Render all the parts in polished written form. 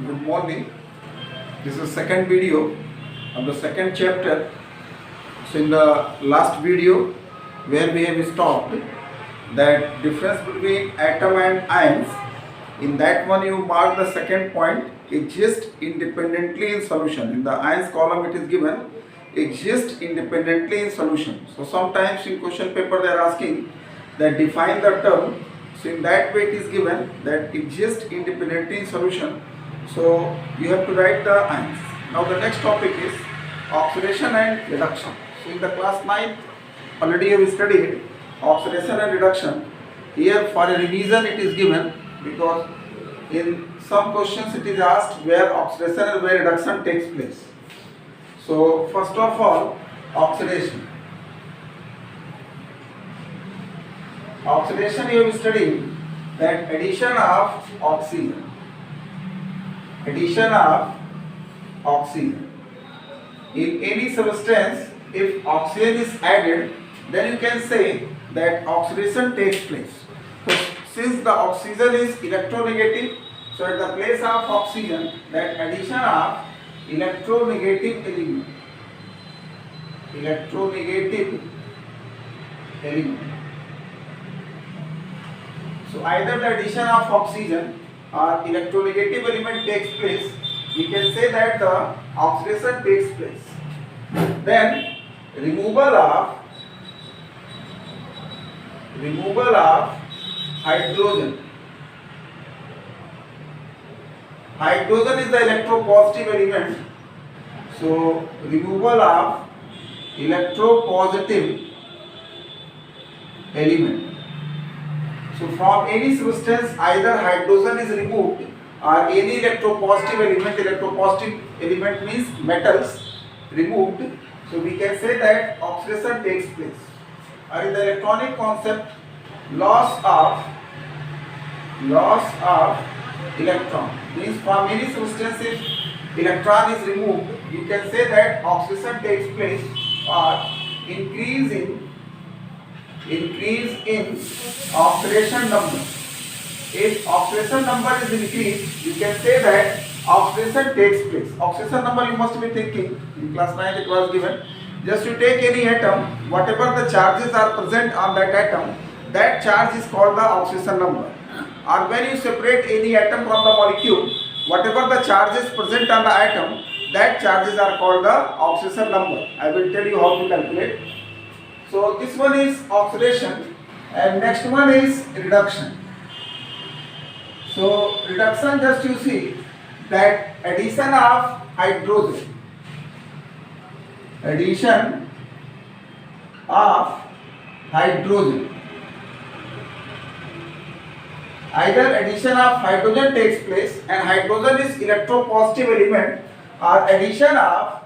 Good morning. This is second video of the second chapter. So in the last video where we have stopped that difference between atom and ions, in that one you mark the second point, exist independently in solution. In the ions column it is given exist independently in solution. So sometimes in question paper they are asking that define the term. So in that way it is given that exist independently in solution. So you have to write the ions. Now the next topic is oxidation and reduction. So in the class 9 already you have studied oxidation and reduction. Here for a revision it is given because in some questions it is asked where oxidation and where reduction takes place. So first of all, oxidation. Oxidation you have studied that addition of oxygen. Addition of oxygen. In any substance, if oxygen is added, then you can say that oxidation takes place. So since the oxygen is electronegative, so at the place of oxygen, that addition of electronegative element. Electronegative element. So either the addition of oxygen or electronegative element takes place, we can say that the oxidation takes place. Then removal of hydrogen. Hydrogen is the electropositive element. So removal of electropositive element. So from any substance either hydrogen is removed or any electropositive element means metals removed. So we can say that oxidation takes place. Or in the electronic concept, loss of electron means from any substance if electron is removed, you can say that oxidation takes place or increase in oxidation number. If oxidation number is increased, you can say that oxidation takes place. Oxidation number you must be thinking, in class 9 it was given. Just you take any atom, whatever the charges are present on that atom, that charge is called the oxidation number. Or when you separate any atom from the molecule, whatever the charges present on the atom, that charges are called the oxidation number. I will tell you how to calculate. So this one is oxidation and next one is reduction. So reduction, just you see that addition of hydrogen. Addition of hydrogen. Either addition of hydrogen takes place and hydrogen is electropositive element or addition of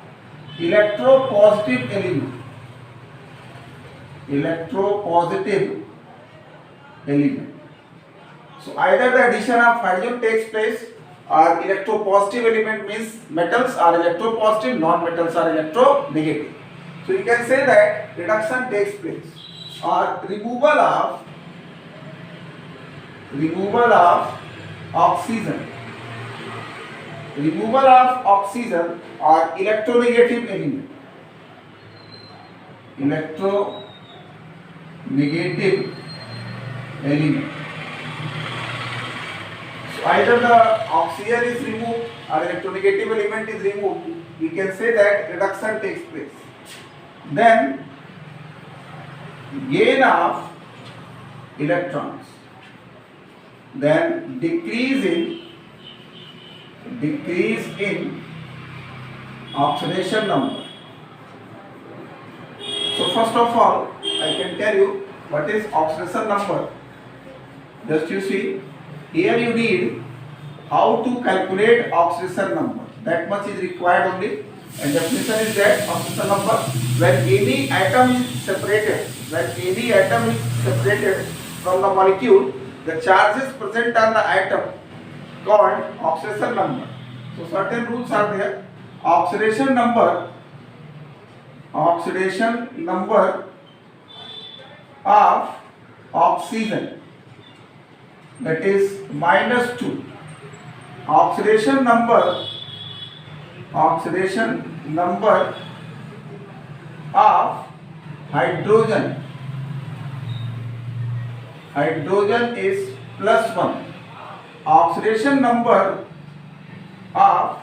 electropositive element. Electropositive element. So either the addition of hydrogen takes place or electropositive element means metals are electropositive, non-metals are electronegative. So you can say that reduction takes place or removal of oxygen. Removal of oxygen or electronegative element. Electronegative element. So either the oxygen is removed or electronegative element is removed, we can say that reduction takes place. Then gain of electrons. Then decrease in oxidation number. So first of all, I can tell you what is oxidation number. Just you see, here you need how to calculate oxidation number. That much is required only. And definition is that oxidation number when any atom is separated, from the molecule, the charges present on the atom called oxidation number. So certain rules are there. Oxidation number of oxygen, that is -2. oxidation number of hydrogen is +1. Oxidation number of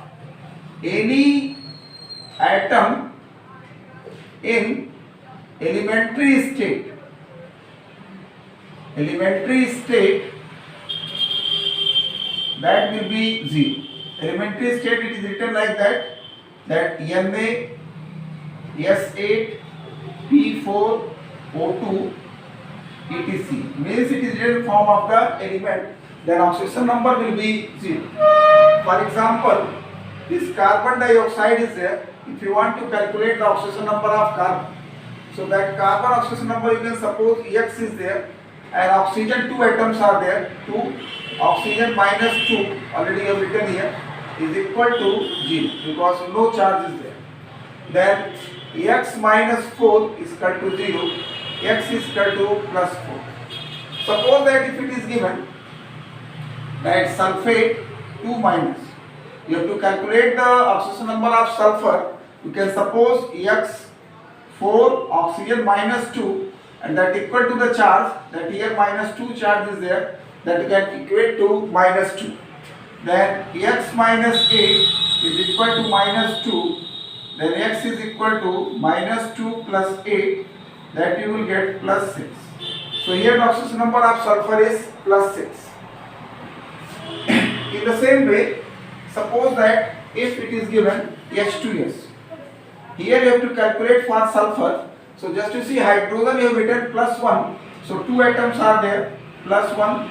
any atom in elementary state that will be 0. Elementary state, it is written like that Na, S8, P4O2 etc. Means it is written form of the element, then oxidation number will be 0. For example, this carbon dioxide is there. If you want to calculate the oxidation number of carbon, so that carbon oxidation number, you can suppose X is there and oxygen 2 atoms are there, 2 oxygen minus 2 already I have written here is equal to 0 because no charge is there. Then X minus 4 is equal to 0, X is equal to plus 4. Suppose that if it is given that sulfate 2 minus, you have to calculate the oxidation number of sulfur. You can suppose X 4 oxygen minus 2 and that equal to the charge, that here minus 2 charge is there, that can equate to minus 2. Then X minus 8 is equal to minus 2, then X is equal to minus 2 plus 8, that you will get plus 6. So here the oxidation number of sulfur is plus 6. In the same way, suppose that if it is given H2S, here you have to calculate for sulfur. So just to see hydrogen you have written plus 1, so 2 atoms are there, plus 1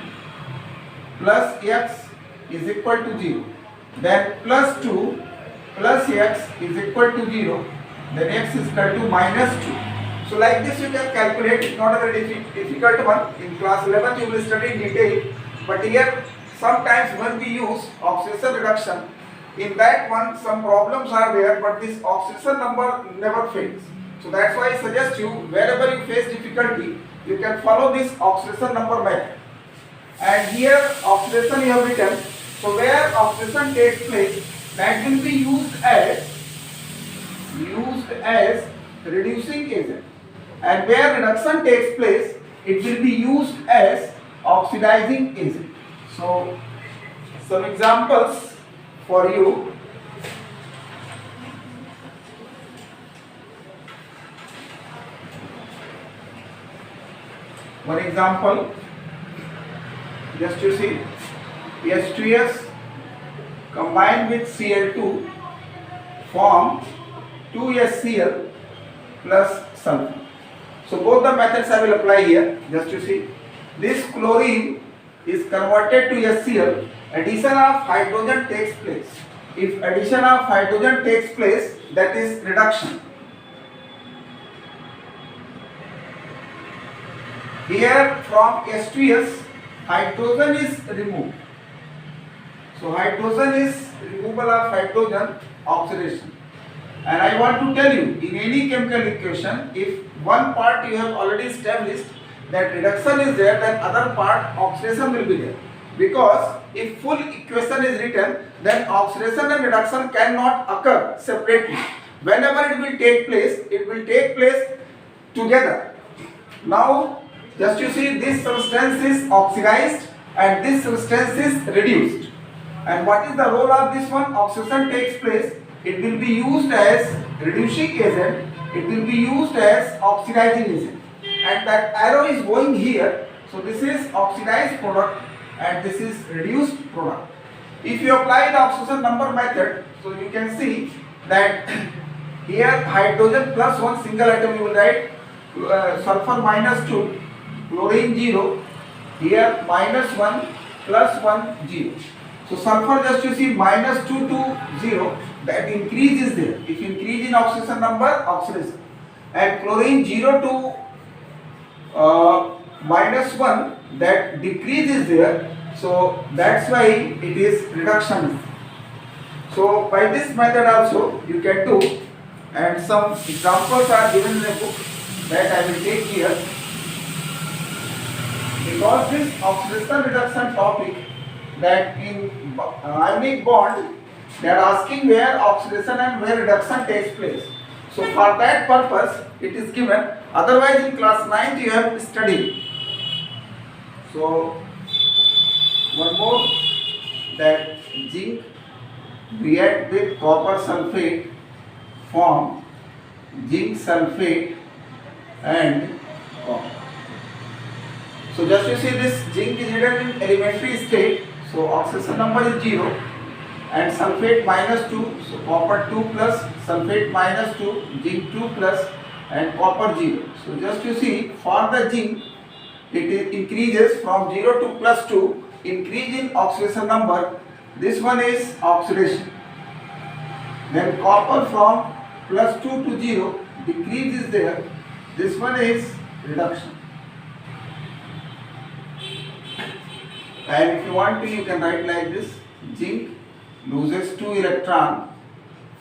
plus X is equal to 0, then plus 2 plus X is equal to 0, then X is equal to minus 2. So like this you can calculate. It's not a very difficult one. In class 11 you will study in detail, but here sometimes when we use oxidation reduction, in that one some problems are there, but this oxidation number never fails. So that's why I suggest you, wherever you face difficulty, you can follow this oxidation number method. And here oxidation you have written, so where oxidation takes place, that will be used as reducing agent, and where reduction takes place, it will be used as oxidizing agent. So some examples for you. One example, just to see, H2S combined with Cl2 form 2HCl plus sulfur. So both the methods I will apply here. Just to see, this chlorine is converted to HCl, addition of hydrogen takes place. If addition of hydrogen takes place, that is reduction. Here from H2S, hydrogen is removed. So hydrogen is removal of hydrogen, oxidation. And I want to tell you, in any chemical equation, if one part you have already established that reduction is there, then other part oxidation will be there. Because if full equation is written, then oxidation and reduction cannot occur separately. Whenever it will take place together. Now, just you see, this substance is oxidized and this substance is reduced. And what is the role of this one? Oxidation takes place. It will be used as reducing agent. It will be used as oxidizing agent. And that arrow is going here. So this is oxidized product and this is reduced product. If you apply the oxidation number method, so you can see that here hydrogen plus 1 single atom you will write, sulfur minus 2, chlorine 0, here minus 1 plus 1 0. So sulfur, just you see, minus 2 to 0, that increase is there. If increase in oxidation number, oxidation. And chlorine 0 to minus 1, that decrease is there. So that's why it is reduction. So by this method also you can do, and some examples are given in the book that I will take here. Because this oxidation reduction topic, that in ionic bond, they are asking where oxidation and where reduction takes place. So for that purpose it is given. Otherwise in class 9th you have studied. So one more, that zinc react with copper sulfate, form zinc sulfate and copper. So just you see this zinc is written in elementary state, so oxidation number is 0 and sulfate minus 2, so copper 2 plus, sulfate minus 2, zinc 2 plus and copper 0. So just you see, for the zinc it increases from 0 to plus 2, increase in oxidation number, this one is oxidation. Then copper from plus 2 to 0, decrease is there, this one is reduction. And if you want to, you can write like this: zinc loses 2 electron,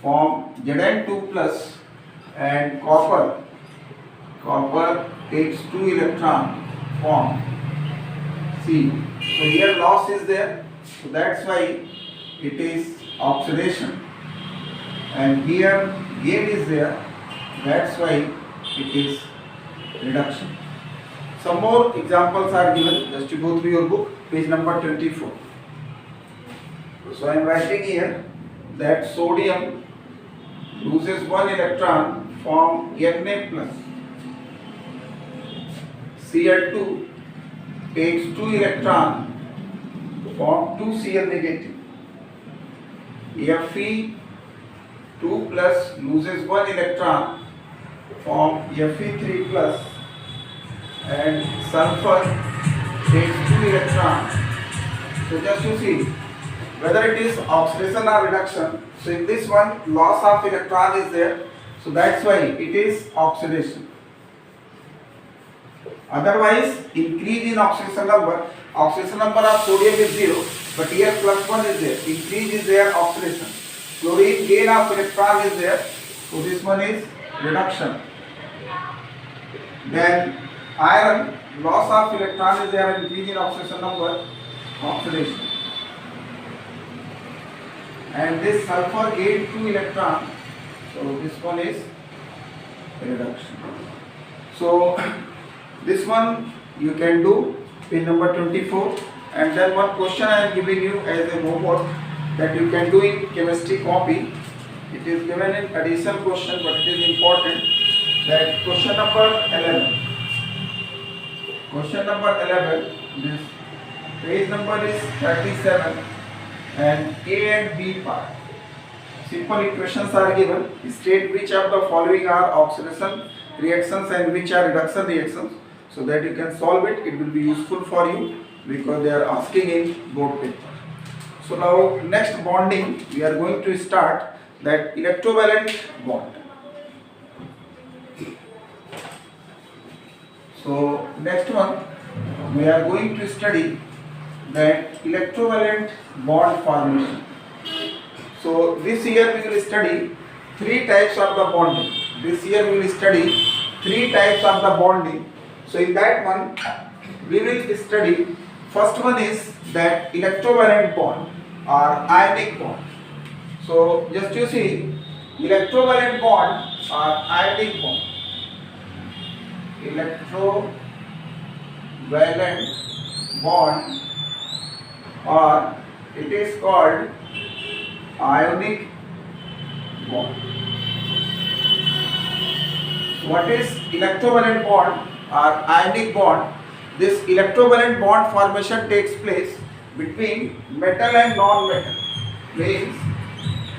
form Zn2 plus, and copper takes 2 electron, form C. So here loss is there, so that's why it is oxidation, and here gain is there, that's why it is reduction. Some more examples are given, just to go through your book, page number 24. So I am writing here that sodium loses 1 electron, form Na plus. Cl2 takes 2 electron, form 2Cl negative. Fe2 plus loses 1 electron, form Fe3 plus, and sulfur takes 2 electrons. So just you see whether it is oxidation or reduction. So in this one loss of electron is there, so that's why it is oxidation. Otherwise increase in oxidation number of sodium is 0, but here plus 1 is there, increase is there, oxidation. Chlorine gain of electron is there, so this one is reduction. Then iron loss of electron is there, increase in oxidation number, oxidation. And this sulfur gain 2 electron, so this one is reduction. So this one you can do in number 24, and then one question I am giving you as a homework that you can do in chemistry copy. It is given in additional question, but it is important. That question number 11. Question number 11, this page number is 37 and A and B part. Simple equations are given. State which of the following are oxidation reactions and which are reduction reactions, so that you can solve it. It will be useful for you because they are asking in board paper. So now next bonding we are going to start, that electrovalent bond. So next one we are going to study that electrovalent bond formation. So this year we will study 3 types of the bonding. This year we will study 3 types of the bonding. So in that one we will study, first one is that electrovalent bond or ionic bond. So just you see, electrovalent bond or ionic bond. Electrovalent bond, or it is called ionic bond. What is electrovalent bond or ionic bond? This electrovalent bond formation takes place between metal and non-metal. Means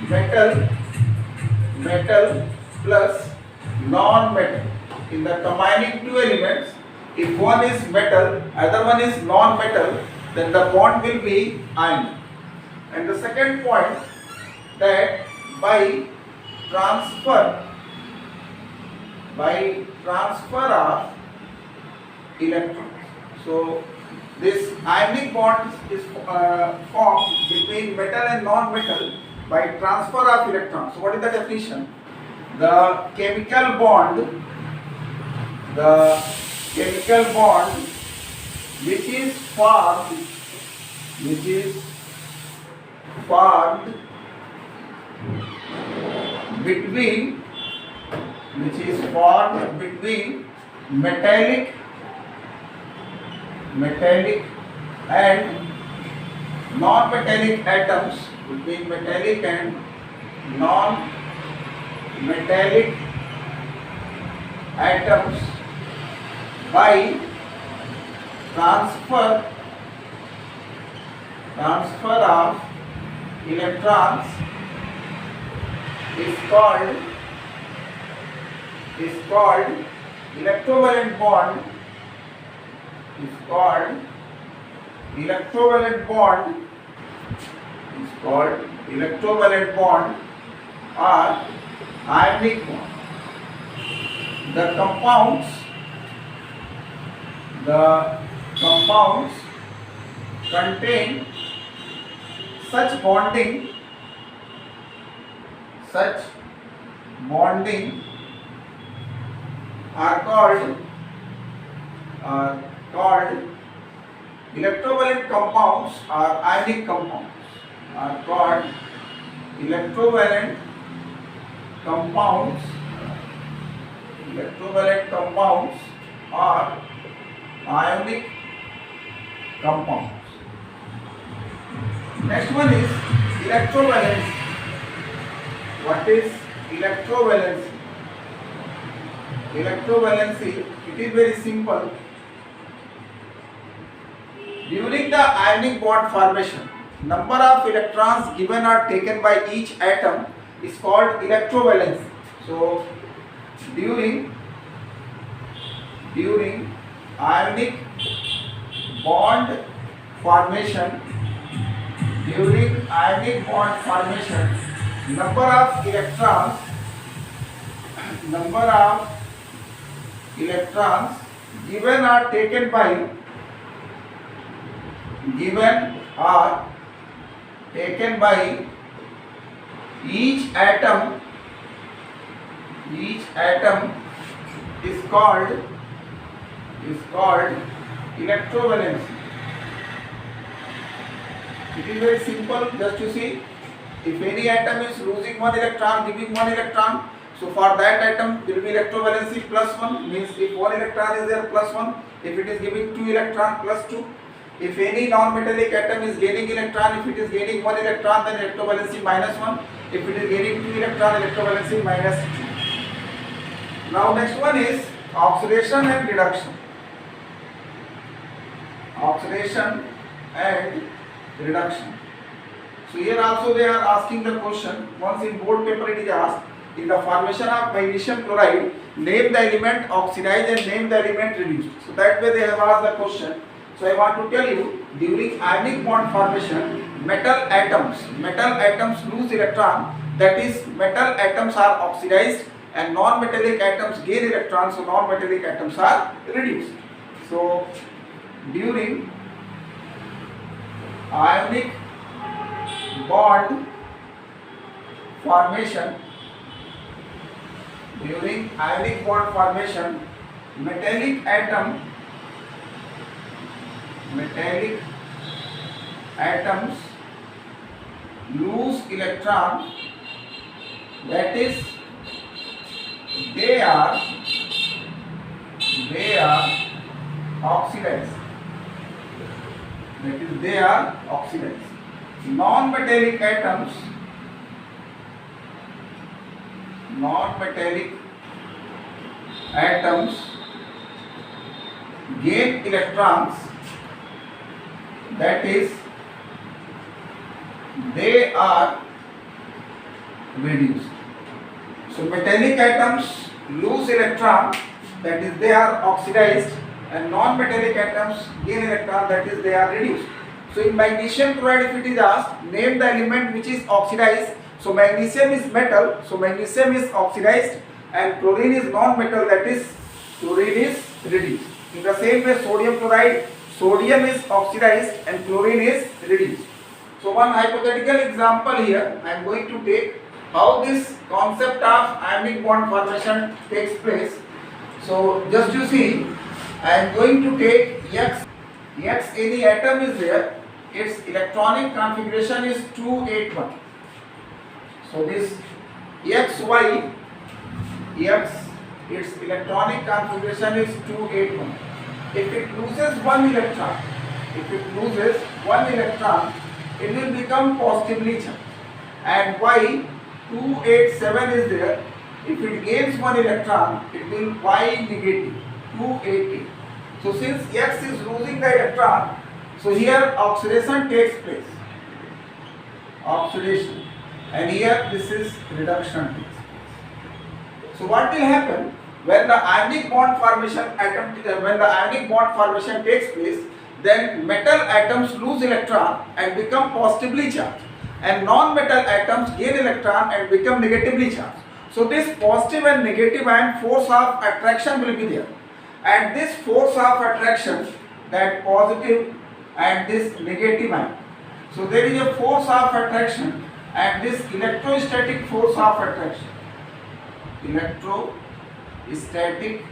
metal plus non-metal. In the combining 2 elements, if one is metal, other one is non-metal, then the bond will be ionic. And the second point, that by transfer of electrons. So this ionic bond is formed between metal and non-metal by transfer of electrons. So what is the definition? The chemical bond which is formed between metallic and non-metallic atoms, between metallic and non-metallic atoms by transfer of electrons is called electrovalent bond. Electrovalent bond or ionic bond. The compounds contain such bonding are called electrovalent compounds or ionic compounds, are called electrovalent compounds or ionic compounds. Next one is electrovalency. What is electrovalency? Electrovalency, it is very simple. During the ionic bond formation, number of electrons given or taken by each atom is called electrovalency. So during ionic bond formation, number of electrons given or taken by each atom is called electrovalency. It is very simple. Just to see, if any atom is losing one electron, giving one electron, so for that atom there will be electrovalency +1, means if one electron is there +1, if it is giving 2 electron +2. If any non-metallic atom is gaining electron, if it is gaining 1 electron, then electrovalency -1. If it is gaining 2 electron, electrovalency -2. Now next one is oxidation and reduction. So here also they are asking the question, once in board paper it is asked, in the formation of magnesium chloride, name the element oxidized and name the element reduced. So that way they have asked the question. So I want to tell you, during ionic bond formation, metal atoms lose electron, that is metal atoms are oxidized and non-metallic atoms gain electrons, so non-metallic atoms are reduced. So during ionic bond formation, metallic atoms lose electron, that is they are oxidized. Non-metallic atoms gain electrons, that is they are reduced. So metallic atoms lose electron, that is they are oxidized, and non-metallic atoms gain electron, that is they are reduced. So in magnesium chloride, if it is asked, name the element which is oxidized. So magnesium is metal, so magnesium is oxidized, and chlorine is non-metal, that is chlorine is reduced. In the same way, sodium chloride, sodium is oxidized and chlorine is reduced. So one hypothetical example here I am going to take how this concept of ionic bond formation takes place. So just you see, I am going to take X any atom is there, its electronic configuration is 281. So this XY, X, its electronic configuration is 281. If it loses one electron, it will become positively charged. And Y, 287 is there. If it gains one electron, it will Y negative, 280. So since X is losing the electron, so here oxidation takes place. Oxidation. And here this is reduction takes place. So what will happen when the ionic bond formation takes place? Then metal atoms lose electron and become positively charged, and non-metal atoms gain electron and become negatively charged. So this positive and negative ion force of attraction will be there, and this force of attraction, that positive and this negative ion. So there is a force of attraction and this electrostatic force of attraction. Electrostatic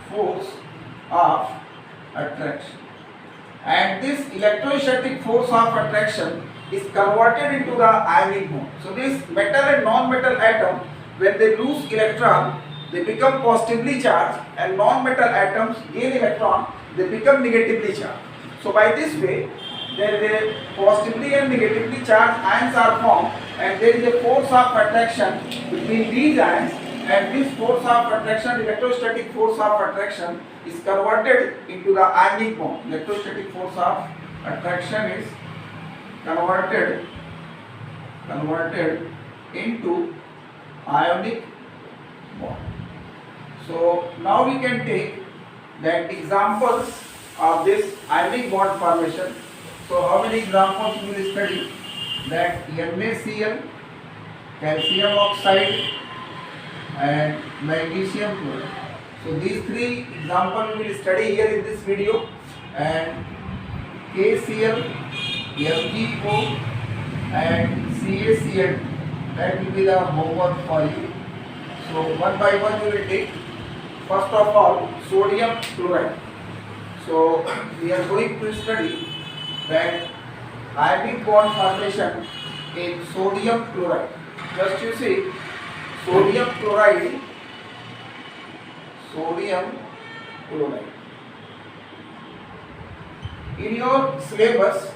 force of attraction. And this electrostatic force of attraction is converted into the ionic bond. So this metal and non-metal atom, when they lose electron, they become positively charged, and non-metal atoms gain electron, they become negatively charged. So by this way, there is a positively and negatively charged ions are formed, and there is a force of attraction between these ions, and this force of attraction, electrostatic force of attraction, is converted into the ionic bond. Electrostatic force of attraction is converted into ionic bond. So now we can take that examples of this ionic bond formation. So how many examples we will study? That NaCl, calcium oxide, and magnesium chloride. So these three examples we will study here in this video, and KCl, MgO, and CaCl, that will be the homework for you. So one by one we will take. First of all, sodium chloride. So we are going to study that ionic bond formation in sodium chloride. Just you see, sodium chloride. In your syllabus,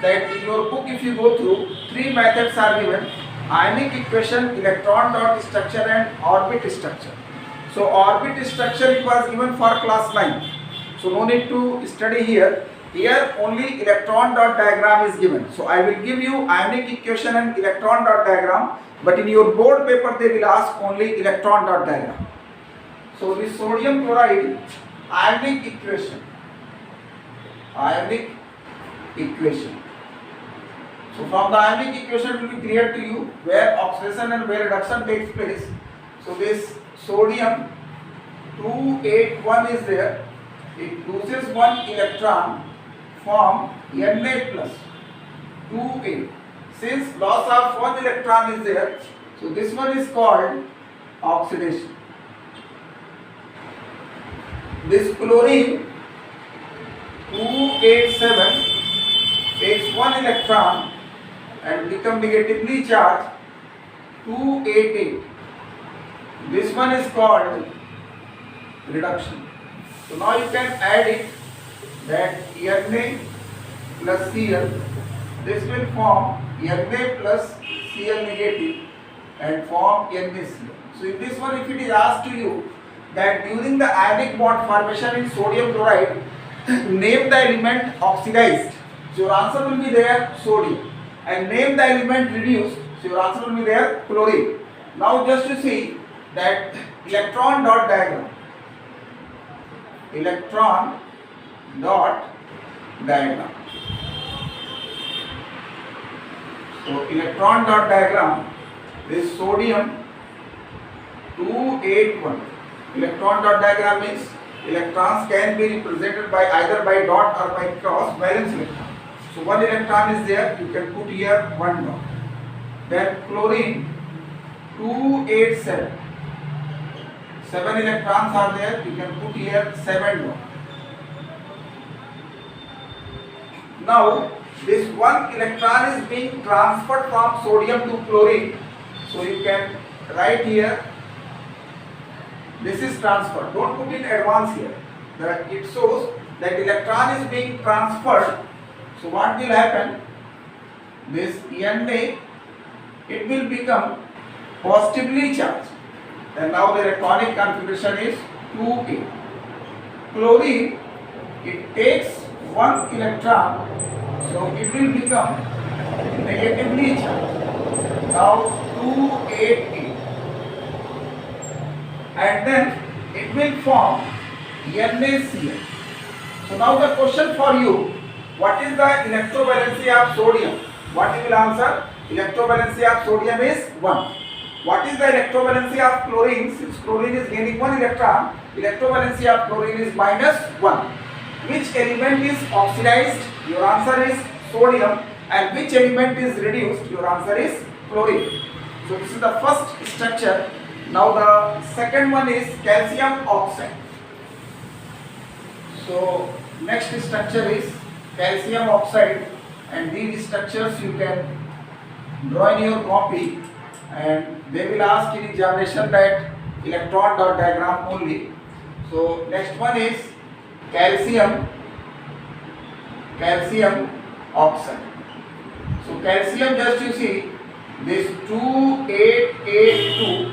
that in your book, if you go through, three methods are given: ionic equation, electron dot structure, and orbit structure. So orbit structure it was given for class 9. So no need to study here. Here only electron dot diagram is given. So I will give you ionic equation and electron dot diagram, but in your board paper they will ask only electron dot diagram. So this sodium chloride ionic equation. So from the ionic equation it will be clear to you where oxidation and where reduction takes place. So this sodium 281 is there. It loses one electron, form Na plus 28. Since loss of one electron is there, so this one is called oxidation. This chlorine 287 takes one electron and become negatively charged 288. This one is called reduction. So now you can add it, that Na plus Cl, this will form Na plus Cl negative and form NaCl. So in this one, if it is asked to you that during the ionic bond formation in sodium chloride, name the element oxidized, so your answer will be there sodium, and name the element reduced, so your answer will be there chlorine. Now just to see that electron dot diagram. So electron dot diagram, this sodium 281. Electron dot diagram means electrons can be represented by either by dot or by cross valence electron. So one electron is there, you can put here one dot. Then chlorine 287. 7 electrons are there, you can put here 7 dot. Now this one electron is being transferred from sodium to chlorine. So you can write here, this is transferred. Don't put in advance here. It shows that electron is being transferred. So what will happen? This Na, it will become positively charged. And now the electronic configuration is 2a. Chlorine, it takes one electron, so it will become negatively charged. Now 2a, and then it will form NaCl. So now the question for you, what is the electrovalency of sodium? What you will answer? Electrovalency of sodium is 1. What is the electrovalency of chlorine? Since chlorine is gaining 1 electron, electrovalency of chlorine is -1. Which element is oxidized? Your answer is sodium. And which element is reduced? Your answer is chlorine. So this is the first structure. Now the second one is calcium oxide. So next structure is calcium oxide, and these structures you can draw in your copy, and they will ask in examination that electron dot diagram only. So next one is calcium oxide. So calcium, just you see this 2,8,8,2,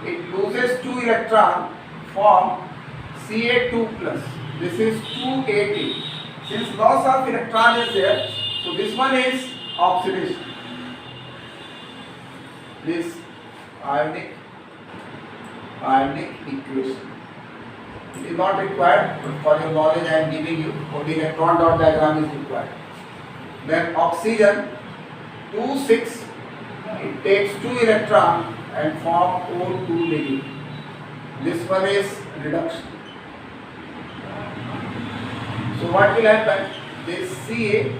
it loses 2 electron, form Ca2 plus. This is 2,8,8. Since loss of electron is there, so this one is oxidation. This ionic equation. It is not required, but for your knowledge I am giving you. Only electron dot diagram is required. Then oxygen 2,6, it takes 2 electron and form O2 negative. This one is reduction. So what will happen? This Ca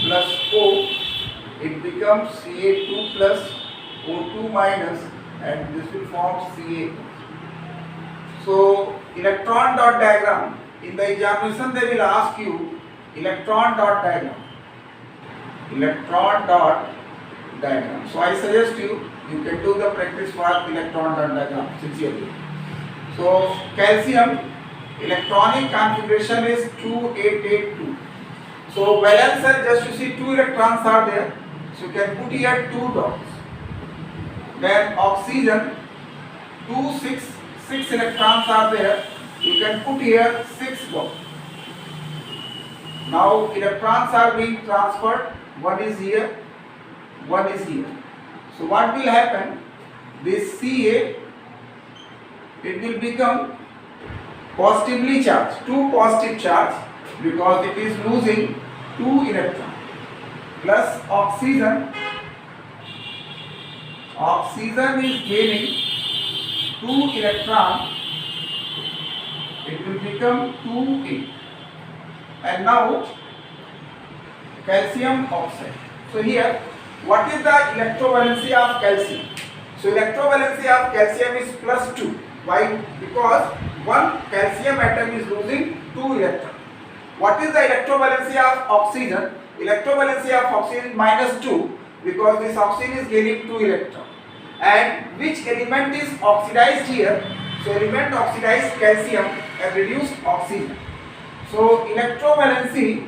plus O, it becomes Ca2 plus O2 minus, and this will form Ca. So electron dot diagram, in the examination they will ask you electron dot diagram. So I suggest you can do the practice for electron dot diagram sincerely. So calcium electronic configuration is 2,8,8,2. So valencer, just you see 2 electrons are there, so you can put here 2 dots. Then oxygen 6 electrons are there, you can put here 6 dots. Now electrons are being transferred, one is here, one is here. So what will happen? This Ca, it will become positively charged, 2 positive charge, because it is losing 2 electrons, plus oxygen is gaining 2 electrons, it will become 2A. And now calcium oxide. So here, what is the electrovalency of calcium? So electrovalency of calcium is +2. Why? Because one calcium atom is losing 2 electrons. What is the electrovalency of oxygen? Electrovalency of oxygen is -2, because this oxygen is gaining 2 electrons. And which element is oxidized here? So element oxidized calcium and reduced oxygen. So electrovalency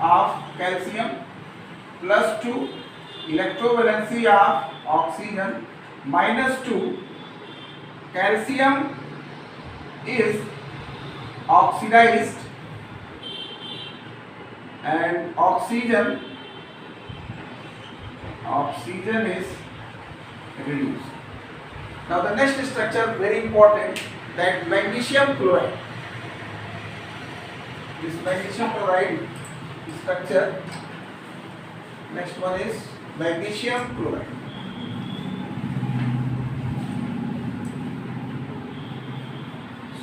of calcium +2, electrovalency of oxygen -2. Calcium is oxidized and oxygen is reduced. Now the next structure, very important, that magnesium chloride. This magnesium chloride structure, next one is magnesium chloride.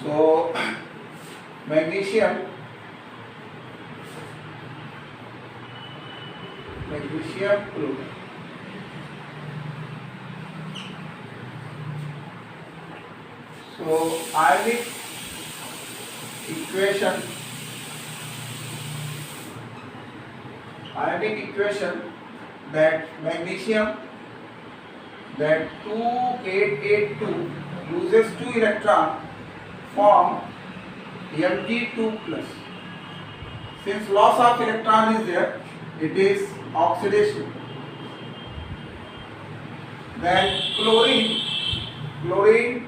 So magnesium chloride. So ionic equation ionic equation that magnesium that 2882 loses 2 electron form Mg2 plus. Since loss of electron is there, it is oxidation. Then chlorine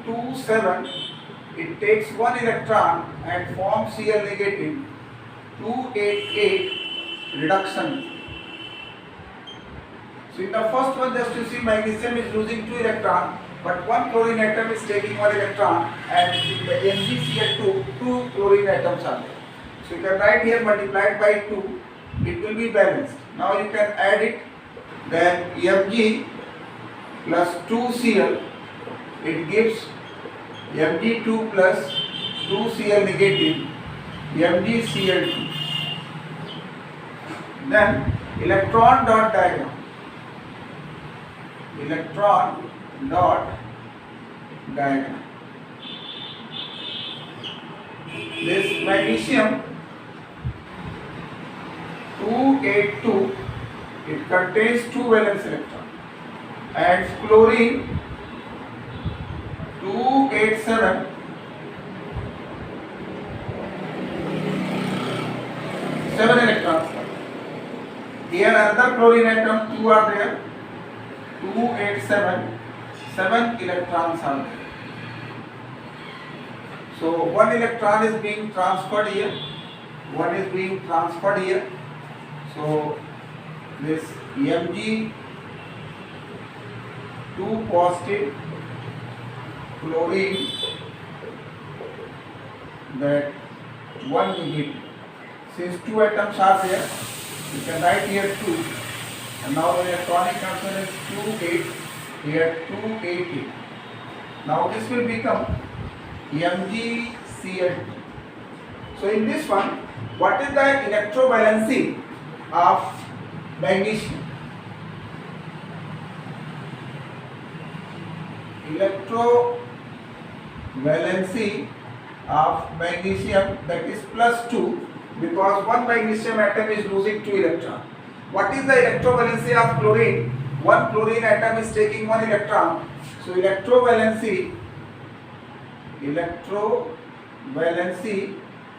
27, it takes 1 electron and forms Cl negative, 288 reduction. So in the first one, just you see magnesium is losing 2 electron, but 1 chlorine atom is taking 1 electron, and in the MgCl2, 2 chlorine atoms are there. So you can write here multiplied by 2, it will be balanced. Now you can add it, then Mg plus 2Cl, it gives Mg2 plus 2Cl negative, MgCl2. Then electron dot diagram. Electron dot diagram. This magnesium 282, it contains 2 valence electrons, and chlorine 287, 7 electrons. Here another chlorine atom, 2 are there, 287, 7 electrons are there. So 1 electron is being transferred here, 1 is being transferred here. So this Mg2 positive, chlorine that 1 negative. Since 2 atoms are there, you can write here 2, and now the electronic constant is 28, here 288. Now this will become MgCl2. So in this one, what is the electrovalency of magnesium? Electrovalency of magnesium, that is plus 2, because 1 magnesium atom is losing 2 electrons. What is the electrovalency of chlorine? 1 chlorine atom is taking 1 electron. So electrovalency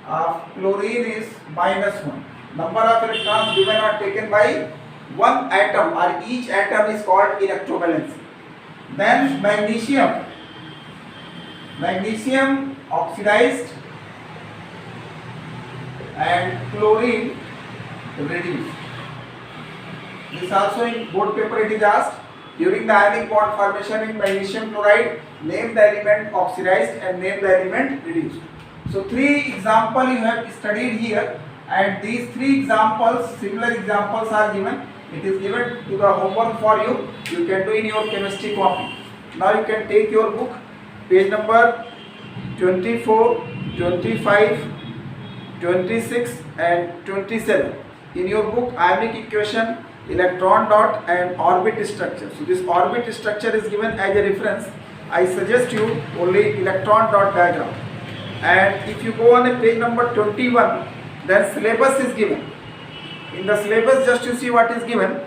of chlorine is -1. Number of electrons given are taken by 1 atom, or each atom is called electrovalency. Then magnesium oxidized and chlorine reduced. This also in board paper it is asked. During the ionic bond formation in magnesium chloride, name the element oxidized and name the element reduced. So 3 examples you have studied here, and these 3 examples, similar examples are given. It is given to the homework for you. You can do in your chemistry copy. Now you can take your book, page number 24, 25, 26 and 27. In your book, ionic equation, electron dot and orbit structure. So this orbit structure is given as a reference. I suggest you only electron dot diagram. And if you go on a page number 21, then syllabus is given. In the syllabus, just you see what is given.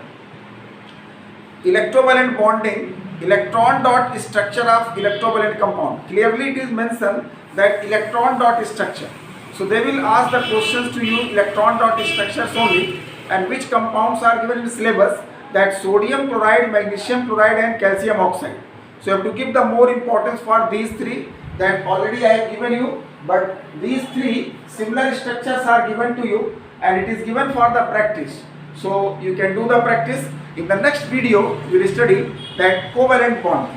Electrovalent bonding, electron dot structure of electrovalent compound. Clearly it is mentioned that electron dot structure. So they will ask the questions to you electron dot structures only, and which compounds are given in syllabus, that sodium chloride, magnesium chloride and calcium oxide. So you have to give the more importance for these 3 that already I have given you, but these 3 similar structures are given to you, and it is given for the practice. So you can do the practice. In the next video we will study that covalent bond.